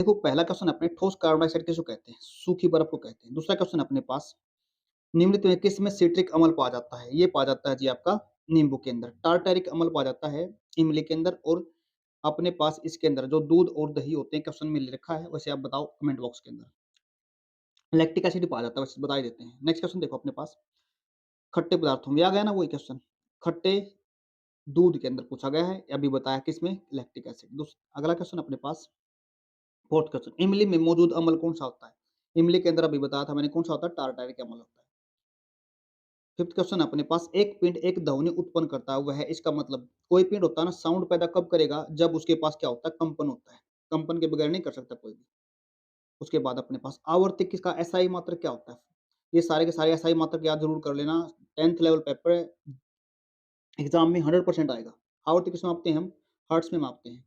देखो पहला क्वेश्चन अपने ठोस कार्बन डाइऑक्साइड किसको कहते हैं? सूखी बर्फ को कहते हैं। दूसरा क्वेश्चन अपने पास निम्नलिखित में किस में सिट्रिक अम्ल पाया जाता है? ये पाया जाता है जी आपका नींबू के अंदर। टार्टैरिक अम्ल पाया जाता है इमली के अंदर और अपने पास इसके अंदर जो दूध और दही होते हैं क्वेश्चन में लिखा है वैसे आप बताओ कमेंट बॉक्स के अंदर। लैक्टिक एसिड पाया जाता है वैसे बता ही देते हैं। नेक्स्ट क्वेश्चन देखो अपने पास खट्टे पदार्थों में आ गया ना वही क्वेश्चन। खट्टे दूध के अंदर पूछा गया है, अभी बताया किसमें लैक्टिक एसिड। अगला क्वेश्चन अपने पास फोर्थ क्वेश्चन इमली में मौजूद अम्ल कौन सा होता है? इमली के अंदर अभी बताया था मैंने कौन सा होता है? टार्टैरिक अम्ल होता है। फिफ्थ क्वेश्चन अपने पास एक पिंड एक ध्वनि उत्पन्न करता है, वह इसका मतलब कोई पिंड होता है ना साउंड पैदा कब करेगा? जब उसके पास क्या होता है? कंपन होता है। कंपन के बगैर नहीं कर सकता कोई भी। उसके बाद अपने पास आवर्ती किसका एसआई मात्रक क्या होता है? ये सारे के सारे एसआई मात्रक याद जरूर कर लेना। 10th लेवल पेपर एग्जाम में 100% आएगा। आवर्ती किस में मापते हैं हम? हर्ट्ज में मापते हैं।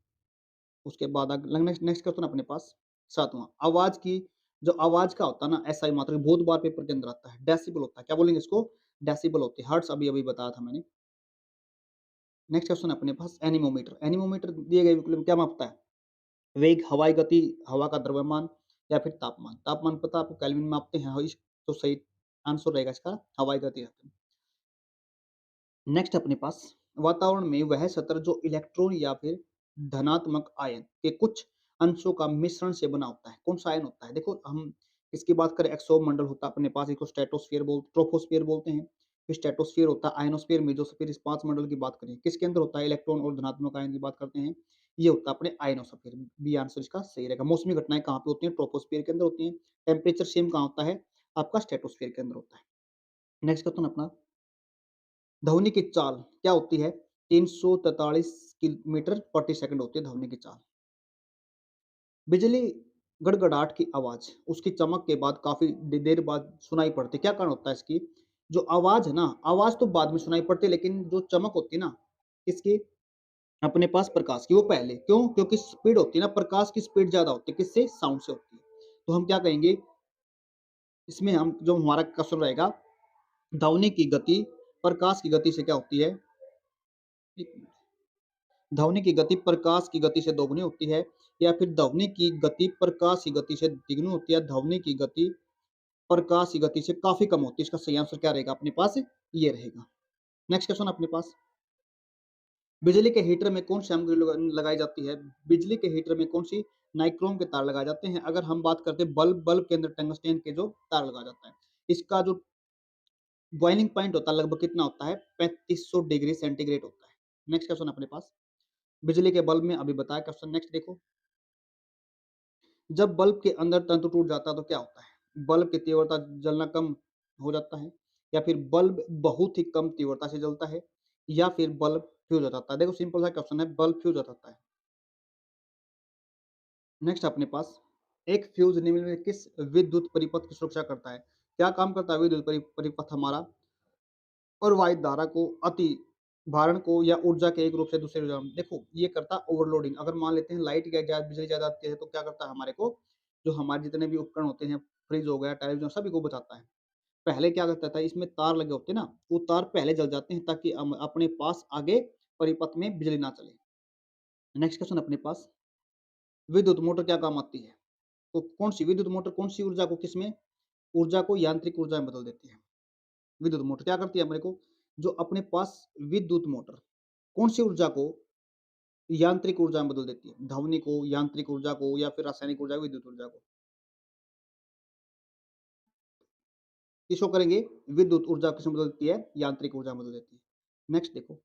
उसके बाद नेक्स्ट नेक्स्ट क्वेश्चन अपने पास सातवां आवाज की जो आवाज का होता है ना एसआई मात्रक बहुत बार पेपर के अंदर आता है। डेसिबल होता है। क्या बोलेंगे इसको? डेसिबल होते हैं। हर्ट्ज अभी अभी बताया था मैंने। नेक्स्ट क्वेश्चन अपने पास एनीमोमीटर। एनीमोमीटर दिए गए विकल्प में क्या मापता है? वेग, हवाई गति, हवा का द्रव्यमान या फिर तापमान। तापमान पता है आपको केल्विन में मापते हैं। तो सही आंसर रहेगा इसका हवाई गति रहता है। नेक्स्ट अपने पास वातावरण में वह सतह जो इलेक्ट्रॉन या फिर धनात्मक आयन के कुछ अंशों का मिश्रण से बना होता है। कौन सा आयन होता है? देखो हम इसकी बात करें एक्सोमंडल होता है अपने पास, इसको स्ट्रेटोस्फीयर ट्रोपोस्फीयर बोलते हैं। फिर स्ट्रेटोस्फीयर होता है, आयनोस्फीयर, मेसोस्फीयर। इस 5 मंडल की बात करें किसके अंदर होता है? इलेक्ट्रॉन और धनात्मक आयन की बात करते हैं। ये होता है अपने आयनोस्फीयर। बी आंसर इसका सही रहेगा। मौसमी घटनाएं कहाँ पे होती हैं? ट्रोपोस्फीयर के अंदर होती हैं। टेम्परेचर सेम कहाँ होता है? आपका स्ट्रेटोस्फीयर के अंदर होता है। नेक्स्ट क्वेश्चन अपना ध्वनि की चाल क्या होती है? 343 किलोमीटर प्रति सेकंड होती है ध्वनि की चाल। बिजली गड़गड़ाहट की आवाज उसकी चमक के बाद काफी देर बाद सुनाई पड़ती है। क्या कारण होता है इसकी? जो आवाज है ना, आवाज तो बाद में सुनाई पड़ती है लेकिन जो चमक होती है ना इसकी अपने पास प्रकाश की वो पहले। क्यों? क्योंकि स्पीड होती है ना, प्रकाश की स्पीड ज्यादा होती है। किससे? साउंड से होती है। तो हम क्या कहेंगे इसमें? हम जो हमारा क्वेश्चन रहेगा ध्वनि की गति प्रकाश की गति से क्या होती है? ध्वनि की गति प्रकाश की गति से दोगुनी होती है या फिर ध्वनि की गति प्रकाश की गति से तिगुनी होती है? ध्वनि की गति प्रकाश की गति से काफी कम होती है। इसका सही आंसर क्या रहेगा अपने पास? ये रहेगा। नेक्स्ट क्वेश्चन अपने पास बिजली के हीटर में कौन सी सामग्री लगाई जाती है? बिजली के हीटर में कौन सी नाइक्रोम के तार लगाए जाते हैं? अगर हम बात करते हैं बल्ब के अंदर टंगस्टन के जो तार लगाया जाता है, इसका जो बॉइलिंग पॉइंट होता है लगभग कितना होता है? 3500 डिग्री सेंटीग्रेड होता है। नेक्स्ट क्वेश्चन अपने पास बिजली के बल्ब में अभी बताया क्वेश्चन। नेक्स्ट देखो जब बल्ब के अंदर तंतु टूट जाता है तो क्या होता है? बल्ब की तीव्रता जलना कम हो जाता है या फिर बल्ब बहुत ही कम तीव्रता से जलता है या फिर बल्ब फ्यूज हो जाता है। देखो सिंपल सा क्वेश्चन है, बल्ब फ्यूज हो जाता है। नेक्स्ट अपने पास एक फ्यूज निम्न में किस विद्युत परिपथ की सुरक्षा करता है? क्या काम करता है विद्युत परिपथ हमारा? और वायु धारा को अति भारण को या ऊर्जा के एक रूप से दूसरे ऊर्जा में देखो ये करता है ओवरलोडिंग। अगर मान लेते हैं लाइट या बिजली ज्यादा आती है तो क्या करता है हमारे को जो हमारे जितने भी उपकरण होते हैं फ्रिज हो गया टेलीविजन सभी को बचाता है। पहले क्या करता था इसमें तार लगे होते हैं ना, वो तार पहले जल जाते हैं ताकि हम अपने पास आगे परिपथ में बिजली ना चले। नेक्स्ट क्वेश्चन अपने पास विद्युत मोटर क्या काम आती है? तो कौन सी विद्युत मोटर कौन सी ऊर्जा को किसमें ऊर्जा को यांत्रिक ऊर्जा में बदल देती है? विद्युत मोटर क्या करती है हमारे को जो अपने पास विद्युत मोटर कौन सी ऊर्जा को यांत्रिक ऊर्जा में बदल देती है? ध्वनि को, यांत्रिक ऊर्जा को या फिर रासायनिक ऊर्जा, विद्युत ऊर्जा को? किसको करेंगे? विद्युत ऊर्जा किसमें बदल देती है? यांत्रिक ऊर्जा में बदल देती है। नेक्स्ट देखो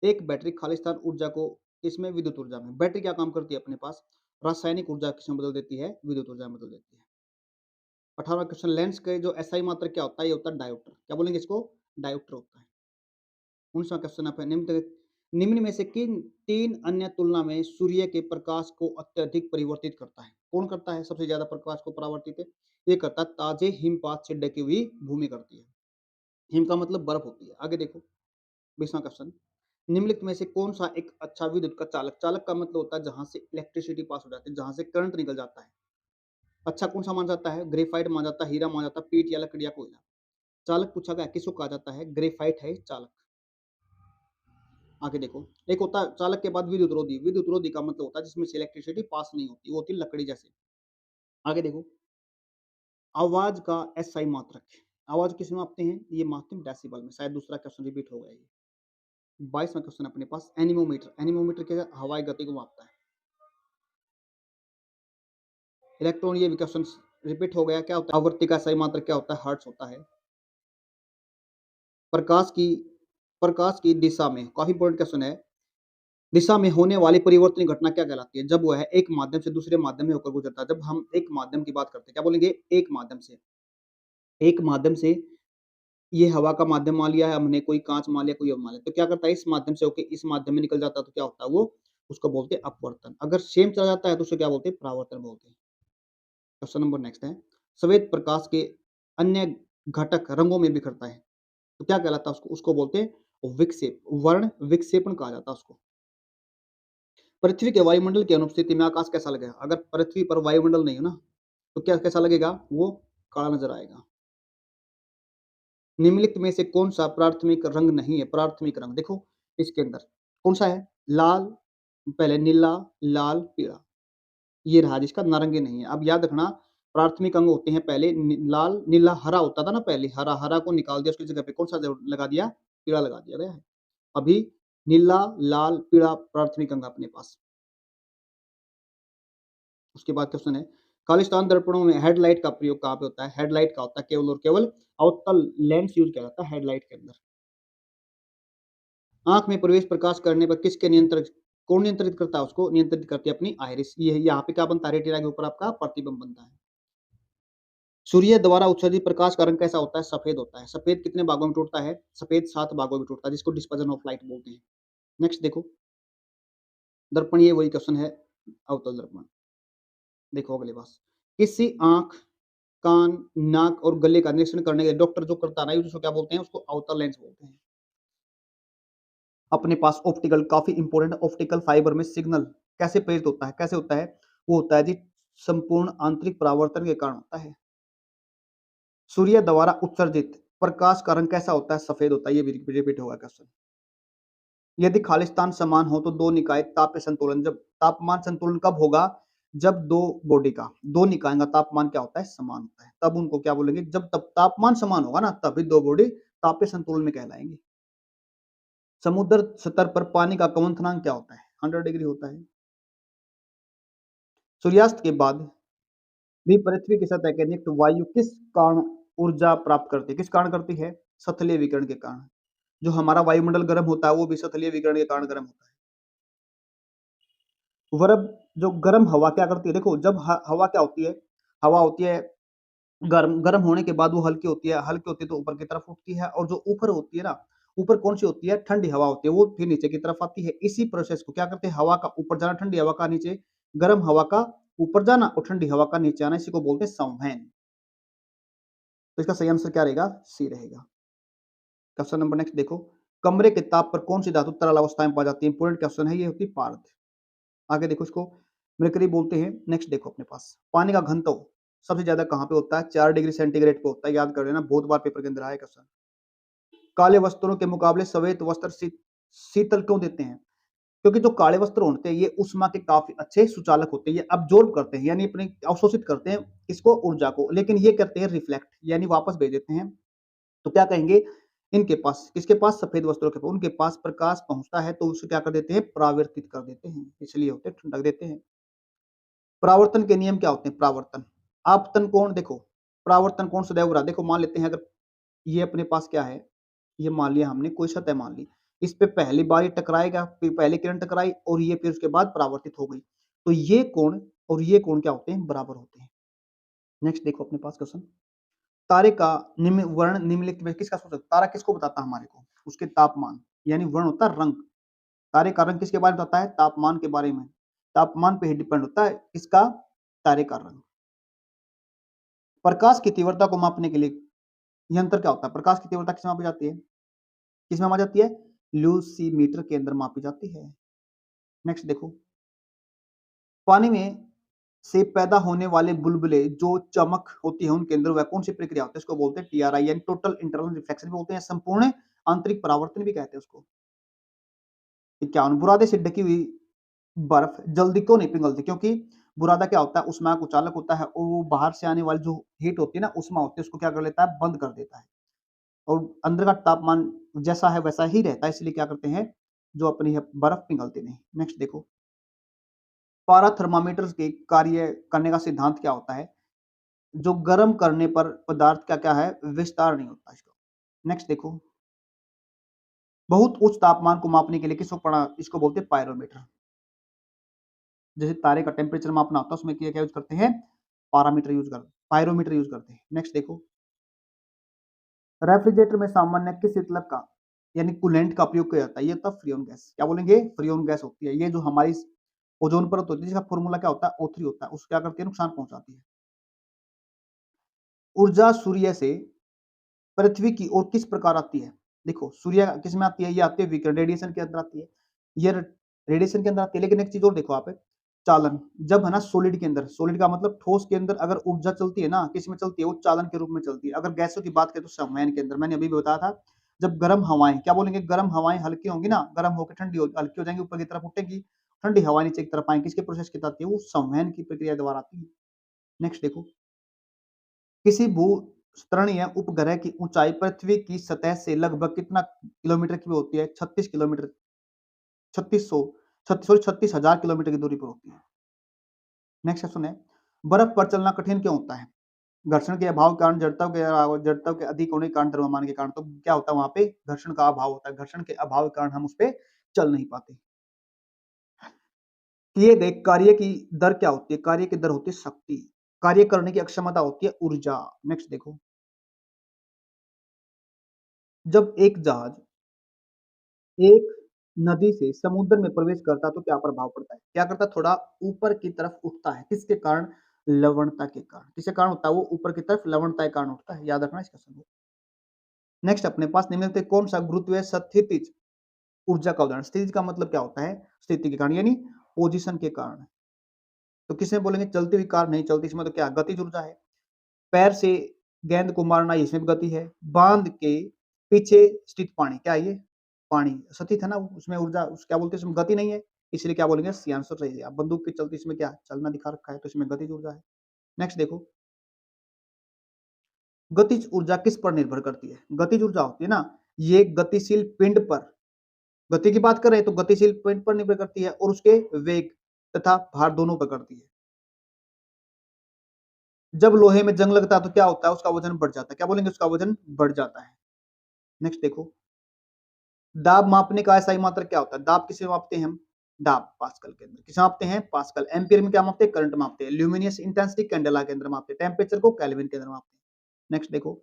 एक बैटरी खाली स्थान ऊर्जा को किसमें? विद्युत ऊर्जा में। बैटरी क्या काम करती है अपने पास? रासायनिक ऊर्जा किसमें बदल देती है? विद्युत ऊर्जा में बदल देती है। 18वां क्वेश्चन लेंस के जो एसआई मात्रक क्या होता है? ये होता है डायोप्टर। क्या बोलेंगे इसको? डायोप्टर होता है। 19वां क्वेश्चन आप निम्न में से किन 3 अन्य तुलना में सूर्य के प्रकाश को अत्यधिक परिवर्तित करता है? कौन करता है सबसे ज्यादा प्रकाश को परावर्तित? ये करता है ताजे हिमपात से ढकी हुई भूमि करती है। हिम का मतलब बर्फ होती है। आगे देखो 20वां क्वेश्चन निम्नलिखित में से कौन सा एक अच्छा विद्युत का चालक? चालक का मतलब होता है जहां से इलेक्ट्रिसिटी पास हो जाती है, जहां से करंट निकल जाता है। अच्छा कौन सा माना जाता है? ग्रेफाइट माना जाता है, हीरा माना जाता है, पीट या लकड़ी या कोयला? चालक पूछा गया किसको कहा जाता है? ग्रेफाइट है चालक। आगे देखो, एक होता है चालक के बाद विद्युत रोधी। विद्युत रोधी का मतलब होता है जिसमें से इलेक्ट्रिसिटी पास नहीं होती, वो होती है लकड़ी जैसे। आगे देखो, आवाज़ का एसआई मात्रक। आवाज़ किस में मापते हैं? ये मापते हैं डेसिबल में। शायद दूसरा क्वेश्चन रिपीट हो गया ये। 22वां क्वेश्चन अपने पास एनीमोमीटर। एनीमोमीटर क्या है? हवाई गति को मापता है। इलेक्ट्रॉन, ये भी क्वेश्चन रिपीट हो गया। क्या होता है? आवृत्ति का सही मात्रक क्या होता है? हर्ट्ज होता है। प्रकाश की दिशा में, काफ़ी इंपॉर्टेंट क्वेश्चन है। दिशा में होने वाली परिवर्तनीय घटना क्या कहलाती है? जब वह एक माध्यम से दूसरे माध्यम में होकर गुजरता है। जब हम एक माध्यम की बात करते हैं, क्या बोलेंगे? एक माध्यम से। एक माध्यम से, ये हवा का माध्यम मान लिया है हमने, कोई काँच मान लिया, कोई और मान लिया। तो क्या करता है? इस माध्यम से होके इस माध्यम में निकल जाता है तो क्या होता है वो? उसको बोलते हैं अपवर्तन। अगर सेम चला जाता है तो उसे क्या बोलते हैं? परावर्तन बोलते हैं। क्वेश्चन नंबर नेक्स्ट है, श्वेत प्रकाश के अन्य घटक रंगों में बिखरता है, तो क्या कहलाता है उसको? उसको बोलते हैं विक्षेप। वर्ण विक्षेपण कहा जाता है उसको। पृथ्वी के वायुमंडल की अनुपस्थिति में आकाश कैसा लगेगा? अगर पृथ्वी पर वायुमंडल नहीं हो ना, तो क्या कैसा लगेगा? वो काला नजर आएगा। निम्नलिखित में से कौन सा प्राथमिक रंग नहीं है? प्राथमिक रंग देखो इसके अंदर कौन सा है? लाल, पहले नीला, लाल, पीला, ये रहा जिसका नारंगी नहीं है। अब याद रखना, प्राथमिक अंग होते हैं पहले लाल, नीला, हरा होता था ना पहले, हरा, हरा को निकाल दिया, उसकी जगह पे कौन सा लगा दिया? पीला लगा दिया गया है। अभी नीला, लाल, पीला प्राथमिक अंग अपने पास। उसके बाद क्वेश्चन है, खालिस्तान दर्पणों में हेडलाइट का प्रयोग कहाँ पे होता है? हेडलाइट का होता है केवल और केवल अवतल लेंस यूज किया जाता है हेडलाइट के अंदर। आंख में प्रवेश प्रकाश करने पर किसके नियंत्रित, कौन नियंत्रित करता है उसको? नियंत्रित करती है अपनी आइरिस। ये यहाँ पे क्या बनता है? रेटिना के ऊपर आपका प्रतिबिंब बनता है। सूर्य द्वारा उत्सर्जित प्रकाश का रंग कैसा होता है? सफेद होता है। सफेद कितने भागों में टूटता है? सफेद 7 भागों में टूटता है, जिसको डिस्पर्जन ऑफ लाइट बोलते हैं। नेक्स्ट देखो, दर्पण, ये वही क्वेश्चन है, अवतल दर्पण। देखो अगले पास, किसी आंख, कान, नाक और गले का निरीक्षण करने के लिए डॉक्टर जो करता है ना, उसको क्या बोलते हैं? उसको अवतल लेंस बोलते हैं। अपने पास ऑप्टिकल, काफी इंपॉर्टेंट, ऑप्टिकल फाइबर में सिग्नल कैसे प्रेरित होता है? कैसे होता है? वो होता है जी संपूर्ण आंतरिक परावर्तन के कारण होता है। सूर्य द्वारा उत्सर्जित प्रकाश का रंग कैसा होता है? सफेद होता है। ये भी रिपीट होगा क्वेश्चन। यदि खालिस्तान समान हो तो दो निकाय ताप संतुलन, जब तापमान संतुलन कब होगा? जब दो बॉडी का, दो निकायों का तापमान क्या होता है? समान होता है। तब उनको क्या बोलेंगे? जब तब तापमान समान होगा ना, तभी दो बॉडी तापीय संतुलन में कहलाएंगी। समुद्र स्तर पर पानी का क्वथनांक क्या होता है? 100 डिग्री होता है। सूर्यास्त के बाद भी पृथ्वी की सतह के निकट वायु किस कारण ऊर्जा प्राप्त करती है? किस कारण करती है? सतलीय विकिरण के कारण। जो हमारा वायुमंडल गर्म होता है वो भी सतलीय विकिरण के कारण गर्म होता है। बर्फ, जो गर्म हवा क्या करती है? देखो जब हवा क्या होती है? हवा होती है गर्म, गर्म होने के बाद वो हल्की होती है, हल्की होती है तो ऊपर की तरफ उठती है, और जो ऊपर होती है ना, ऊपर कौन सी होती है? ठंडी हवा होती है, वो फिर नीचे की तरफ आती है। इसी प्रोसेस को क्या करते हैं? हवा का ऊपर जाना, ठंडी हवा का नीचे, गर्म हवा का ऊपर जाना और ठंडी हवा का नीचे आना, इसी को बोलते हैं संवहन। तो इसका सही आंसर क्या रहेगा? सी रहेगा। क्वेश्चन नंबर नेक्स्ट देखो, कमरे के ताप पर कौन सी धातु तरल अवस्था में पाई जाती है? इंपोर्टेंट क्वेश्चन है, ये होती है पारद। आगे देखो, इसको मरकरी बोलते हैं। नेक्स्ट देखो अपने पास, पानी का घनत्व सबसे ज्यादा कहाँ पे होता है? 4 डिग्री सेंटीग्रेड पे होता है। याद कर लेना, बहुत बार पेपर के अंदर आया क्वेश्चन। काले वस्त्रों के मुकाबले श्वेत वस्त्र शीतल क्यों देते हैं? क्योंकि जो काले वस्त्र होते हैं ये ऊष्मा के काफी अच्छे सुचालक होते हैं। ये अब्जॉर्ब करते हैं, यानी अपने अवशोषित करते हैं इसको, ऊर्जा को, लेकिन ये करते हैं रिफ्लेक्ट, यानी वापस भेज देते हैं। तो क्या कहेंगे? इनके पास, किसके पास? सफेद वस्त्रों के पास, उनके पास प्रकाश पहुंचता है तो उसे क्या कर देते हैं? परावर्तित कर देते हैं, इसलिए होते हैं, ठंडक देते हैं। परावर्तन के नियम क्या होते हैं? परावर्तन, आपतन कोण देखो, परावर्तन कोण सदैव रहा। देखो मान लेते हैं, अगर ये अपने पास क्या है? ये मान लिया हमने, कोई सतह मान ली, इस पे पहली बार ये टकराएगा, फिर पहली किरण टकराई और ये फिर उसके बाद परावर्तित हो गई, तो ये कोण और ये कोण क्या होते हैं? बराबर होते हैं। नेक्स्ट देखो अपने पास क्वेश्चन, तारे का निम्न वर्ण निम्नलिखित में किसका सूचक? तारा किसको बताता है हमारे को? उसके तापमान, यानी वर्ण होता है रंग। तारे का रंग किसके बारे में बताता है? तापमान के बारे में। तापमान पे ही डिपेंड होता है किसका? तारे का रंग। प्रकाश की तीव्रता को मापने के लिए यंत्र क्या होता है? प्रकाश की तीव्रता किसमें मापी जाती है? किसमें मापी जाती है? लूसीमीटर के अंदर मापी जाती है। नेक्स्ट देखो, पानी में से पैदा होने वाले बुलबुले जो चमक होती है उनके अंदर, वह कौन सी प्रक्रिया होती है? इसको बोलते हैं टीआरआई, यानी टोटल इंटरनल रिफ्लेक्शन भी बोलते हैं, संपूर्ण आंतरिक परावर्तन भी कहते हैं उसको। 51 बुरादे से ढकी हुई बर्फ जल्दी क्यों नहीं पिघलती? क्योंकि बुरादा क्या होता है, उष्मा का कुचालक होता है और वो बाहर से आने वाली जो हीट होती है ना, उष्मा होती है, उसको क्या कर लेता है, बंद कर देता है और अंदर का तापमान जैसा है वैसा ही रहता है, इसलिए क्या करते हैं, जो अपनी है बर्फ पिघलती नहीं। नेक्स्ट देखो, पारा थर्मामीटर के कार्य करने का सिद्धांत क्या होता है? जो गर्म करने पर पदार्थ का क्या है, विस्तार नहीं होता इसका। नेक्स्ट देखो, बहुत उच्च तापमान को मापने के लिए इसको बोलते हैं पायरोमीटर। जैसे तारे का टेम्परेचर मापना होता है, उसमें क्या क्या यूज करते हैं, पायरोमीटर यूज करते हैं। नेक्स्ट देखो, रेफ्रिजरेटर में सामान्य किस शीतलक का यानी कूलेंट का उपयोग किया जाता है? ये होता है फ्रीऑन गैस। क्या बोलेंगे, फ्रीऑन गैस होती है। ये जो हमारी ओजोन परत होती है, जिसका फॉर्मूला क्या होता है, O3 होता है, उसको क्या करती है, नुकसान पहुंचाती है। ऊर्जा सूर्य से पृथ्वी की ओर किस प्रकार आती है? देखो, सूर्य किस में आती है, ये आती है विकिरण रेडिएशन के अंदर आती है, ये रेडिएशन के अंदर आती है। लेकिन एक चीज और देखो आप, चालन, जब है ना सॉलिड के अंदर, सॉलिड का मतलब ठोस के अंदर अगर ऊर्जा चलती है ना, किस में चलती है, वो चालन के रूप में चलती है। अगर गैसों की बात करें तो संवहन के अंदर, मैंने अभी भी बताया था, जब गर्म हवाएं, क्या बोलेंगे, गर्म हवाएं हल्की होंगी ना, गर्म होकर हल्की हो जाएंगी, ऊपर की तरफ उठेंगी, ठंडी हवा नीचे की तरफ आएंगी, किसके प्रोसेस के तहत आती है, वो संवहन की प्रक्रिया द्वारा आती है। नेक्स्ट देखो, किसी भूस्तरणीय उपग्रह की ऊंचाई पृथ्वी की सतह से लगभग कितना किलोमीटर की होती है? 36 किलोमीटर, 3600, 36,000 किलोमीटर की दूरी पर होती है। नेक्स्ट क्वेश्चन है, बर्फ पर चलना कठिन क्यों होता है? घर्षण के अभाव के कारण, जड़ता के अधिक होने के कारण, द्रव्यमान के कारण। तो क्या होता है वहां पे, घर्षण का अभाव होता है, घर्षण के अभाव के कारण हम उस पर चल नहीं पाते। किए गए कार्य की दर क्या होती है? कार्य की दर होती है शक्ति, कार्य करने की अक्षमता होती है ऊर्जा। नेक्स्ट देखो, जब एक जहाज एक नदी से समुद्र में प्रवेश करता है तो क्या प्रभाव पड़ता है? क्या करता है, थोड़ा ऊपर की तरफ उठता है, किसके कारण, लवणता के कारण। किसके कारण होता है, वो ऊपर की तरफ लवणता के कारण उठता है, याद रखना इसका संबंध। नेक्स्ट अपने पास निम्नलिखित में कौन सा गुरुत्वीय स्थितिज ऊर्जा का उदाहरण? स्थितिज का मतलब क्या होता है, स्थिति के कारण यानी पोजीशन के कारण। तो किसमें बोलेंगे, चलती हुई कार नहीं चलती, इसमें तो क्या गतिज ऊर्जा है। पैर से गेंद को मारना, इसमें भी गति है। बांध के पीछे स्थित पानी, क्या है ये, पानी स्थित है ना, उसमें ऊर्जा क्या बोलते हैं, इसमें गति नहीं है, इसलिए क्या बोलेंगे, सी आंसर सही है। अब बंदूक की चलती, इसमें क्या चलना दिखा रखा है, तो इसमें गतिज ऊर्जा है। नेक्स्ट देखो, गतिज ऊर्जा किस पर निर्भर करती है? गतिज ऊर्जा होती है ना, ये गतिशील पिंड पर, गति की बात करें तो गतिशील पिंड पर निर्भर करती है और उसके वेग तथा भार दोनों पर करती है। जब लोहे में जंग लगता है तो क्या होता है, उसका वजन बढ़ जाता है, क्या बोलेंगे, उसका वजन बढ़ जाता है। नेक्स्ट देखो, दाब मापने का ऐसा ही मात्रक क्या होता है? दाब किसे मापते हैं हम? दाब पास्कल के अंदर किसे मापते हैं? पास्कल। एम्पियर में क्या मापते हैं? करंट मापते हैं। ल्यूमिनियस इंटेंसिटी कैंडेला के अंदर मापते हैं। टेम्परेचर को केल्विन के अंदर मापते हैं। नेक्स्ट देखो,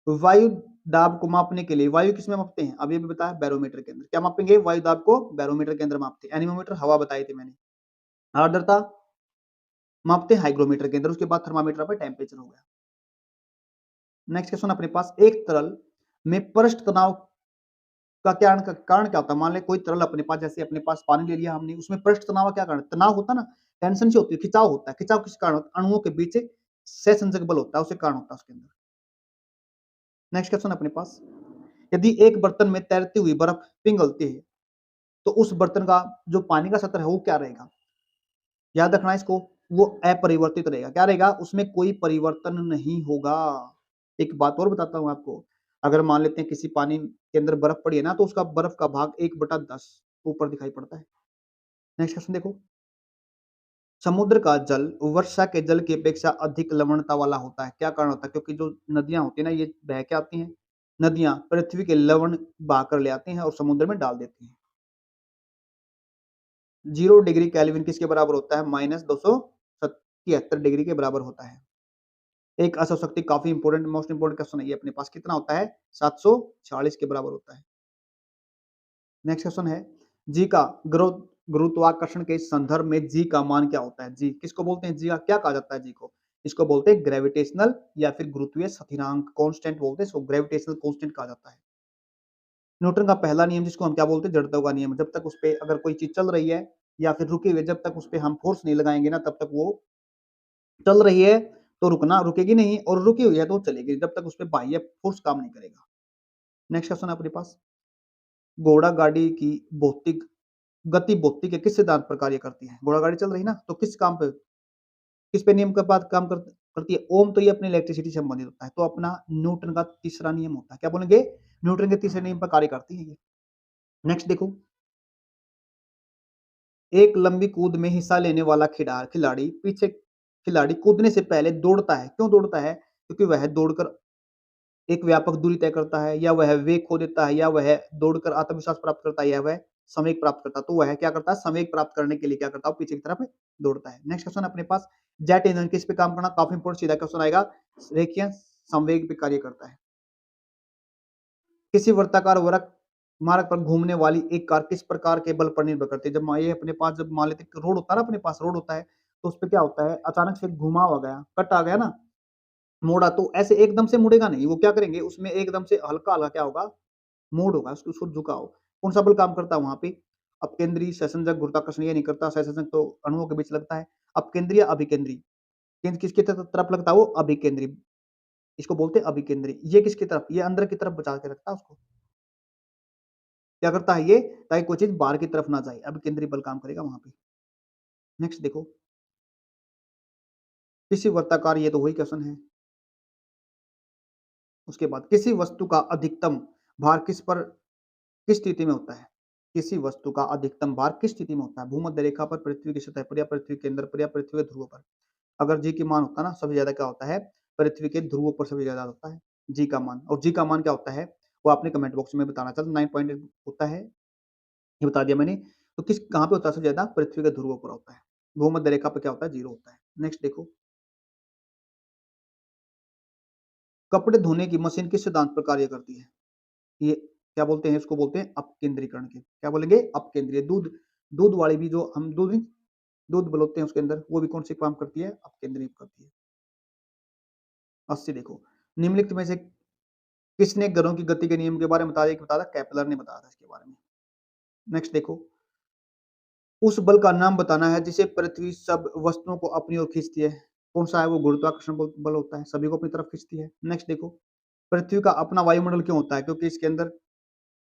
वायु दाब को मापने के लिए वायु किसमें मापते हैं? अभी भी बताया, बैरोमीटर के अंदर। क्या मापेंगे, वायु दाब को बैरोमीटर के अंदर मापते हैं। एनीमोमीटर हवा बताई थी मैंने। आर्द्रता मापते हैं हाइग्रोमीटर के अंदर। उसके बाद थर्मामीटर पर टेम्परेचर हो गया। नेक्स्ट क्वेश्चन अपने पास, एक तरल में पृष्ठ तनाव का कारण क्या होता है? मान ले कोई तरल अपने पास, जैसे अपने पास पानी ले लिया हमने, उसमें पृष्ठ तनाव का क्या कारण, तनाव होता है ना, टेंशन से होती है, खिंचाव होता है। खिंचाव किस कारण होता है? अणुओं के बीच सहसंजक बल होता है, उसके कारण होता है उसके अंदर। नेक्स्ट क्वेश्चन अपने पास, यदि एक बर्तन में तैरती हुई बर्फ पिघलती है तो उस बर्तन का जो पानी का सतह है वो क्या रहेगा? याद रखना इसको, वो अपरिवर्तित रहेगा। क्या रहेगा, उसमें कोई परिवर्तन नहीं होगा। एक बात और बताता हूं आपको, अगर मान लेते हैं किसी पानी के अंदर बर्फ पड़ी है ना, तो उसका बर्फ का भाग 1/10 ऊपर दिखाई पड़ता है। नेक्स्ट क्वेश्चन देखो, समुद्र का जल वर्षा के जल की अपेक्षा अधिक लवणता वाला होता है, क्या कारण होता है? क्योंकि जो नदियां होती है ना, ये बह के आती हैं, नदियां पृथ्वी के लवण बहा कर ले आती हैं और समुद्र में डाल देती हैं। 0 डिग्री केल्विन किसके बराबर होता है? -277 डिग्री के बराबर होता है। एक अशव शक्ति काफी इंपोर्टेंट, मोस्ट इंपोर्टेंट क्वेश्चन है ये अपने पास, कितना होता है? 746 के बराबर होता है। नेक्स्ट क्वेश्चन है, जी का गुरुत्वाकर्षण के संदर्भ में जी का मान क्या होता है? जी किसको बोलते हैं? जी का क्या कहा जाता है? जी को इसको बोलते हैं ग्रेविटेशनल या फिर गुरुत्वीय स्थिरांक कांस्टेंट बोलते हैं, इसको ग्रेविटेशनल कांस्टेंट कहा जाता है। न्यूटन का पहला नियम जिसको हम क्या बोलते हैं? जड़ता का नियम। जब तक उस पे अगर कोई चीज चल रही है या फिर रुकी हुई है, जब तक उस पे हम फोर्स नहीं लगाएंगे ना, तब तक वो चल रही है तो रुकेगी नहीं, और रुकी हुई है तो चलेगी, जब तक उस पे बाह्य फोर्स काम नहीं करेगा। नेक्स्ट क्वेश्चन है अपने पास, घोड़ा गाड़ी की भौतिक गति भौतिक के किस सिद्धांत पर कार्य करती है? घोड़ा गाड़ी चल रही है ना, तो किस पे नियम के बाद काम करती है? ओम तो ये अपने इलेक्ट्रिसिटी से संबंधित होता है, तो अपना न्यूटन का तीसरा नियम होता है। क्या बोलेंगे? न्यूटन के तीसरे नियम पर कार्य करती है ये। नेक्स्ट देखो, एक लंबी कूद में हिस्सा लेने वाला खिलाड़ी कूदने से पहले दौड़ता है। क्यों दौड़ता है? क्योंकि वह दौड़कर एक व्यापक दूरी तय करता है, या वह वेग खो देता है, या वह दौड़कर आत्मविश्वास प्राप्त करता है, या वह संवेग प्राप्त करता है। तो वह क्या करता है? संवेग प्राप्त करने के लिए क्या करता है? पीछे की तरफ दौड़ता है। नेक्स्ट क्वेश्चन अपने पास, जेट इंजन किस पे काम करना? काफी इंपॉर्टेंट सीधा क्वेश्चन आएगा। रेखीय संवेग पे कार्य करता है। किसी वृत्ताकार वरक मार्ग पर घूमने वाली एक कार किस प्रकार के बल पर निर्भर करती है? ये अपने पास जब मान लेते रोड होता है ना, अपने पास रोड होता है, तो उस पे क्या होता है? अचानक से घुमाव आ गया, कट आ गया ना, मोड़ा, तो ऐसे एकदम से मुड़ेगा नहीं। वो क्या करेंगे? उसमें एकदम से हल्का-हल्का क्या होगा? मोड़ होगा, उसको झुकाव। कौन-सा बल काम करता है वहाँ पे? अपकेंद्री, सहसंजक, गुरुत्वाकर्षण ये नहीं करता। सहसंजक तो अणुओं के बीच लगता है। अपकेंद्री या अभिकेंद्री? केंद्र किसकी तरफ लगता है? वो अभिकेंद्री। इसको बोलते हैं अभिकेंद्री। ये किसकी तरफ? ये अंदर की तरफ बचा के रखता है उसको। क्या करता है ये? ताकि कोई चीज़ बाहर की तरफ ना जाए। अभिकेंद्री बल काम करेगा वहाँ पे। नेक्स्ट देखो, किसी वर्ताकार, ये तो वही क्वेश्चन है। उसके बाद किसी वस्तु का अधिकतम भार किस स्थिति में होता है? किसी वस्तु का अधिकतम भार किस स्थिति में होता है? भूमध्य रेखा पर, पृथ्वी की सतह पर, या पृथ्वी के केंद्र पर, या पृथ्वी के ध्रुवों पर? अगर जी की मान होता है ना, सबसे ज्यादा क्या होता है? पृथ्वी के ध्रुवों पर सबसे ज्यादा होता है जी का मान। और जी का मान क्या होता है? वो आपने कमेंट बॉक्स में बताना। चल 9.8 होता है, ये बता दिया मैंने। तो किस कहाँ पे होता है सबसे ज्यादा? पृथ्वी के ध्रुवों पर होता है। भूमध्य रेखा पर क्या होता है? 0 होता है। नेक्स्ट देखो, कपड़े धोने की मशीन किस सिद्धांत पर कार्य करती है? ये क्या बोलते हैं? इसको बोलते हैं अपकेंद्रीकरण के। क्या बोलेंगे? अपकेंद्रीय। दूध दूध वाली भी जो हम दूध बोलते हैं उसके अंदर, वो भी कौन सी काम करती है? अपकेंद्री करती है। 80 देखो, निम्नलिखित में से किसने ग्रहों की गति के नियम के बारे में बताया? केपलर ने बताया था इसके बारे में। नेक्स्ट देखो, उस बल का नाम बताना है जिसे पृथ्वी सब वस्तुओं को अपनी ओर खींचती है। कौन सा है? वो गुरुत्वाकर्षण बल होता है, सभी को अपनी तरफ खींचती है। नेक्स्ट देखो, पृथ्वी का अपना वायुमंडल क्यों होता है? क्योंकि इसके अंदर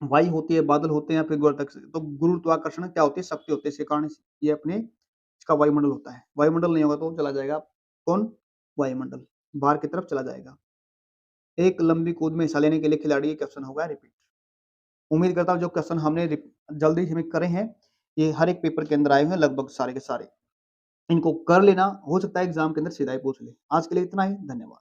वायु होती है, बादल होते हैं, या फिर तो गुरुत्वाकर्षण क्या होती है? शक्ति होती है। इसके कारण ये अपने इसका वायुमंडल होता है। वायुमंडल नहीं होगा तो चला जाएगा कौन? वायुमंडल बाहर की तरफ चला जाएगा। एक लंबी कूद में हिस्सा लेने के लिए खिलाड़ी, ये क्वेश्चन होगा रिपीट। उम्मीद करता हूँ जो क्वेश्चन हमने जल्दी से करे हैं, ये हर एक पेपर के अंदर आए हुए हैं लगभग सारे के सारे। इनको कर लेना, हो सकता है एग्जाम के अंदर सीधा ही पूछ ले। आज के लिए इतना ही, धन्यवाद।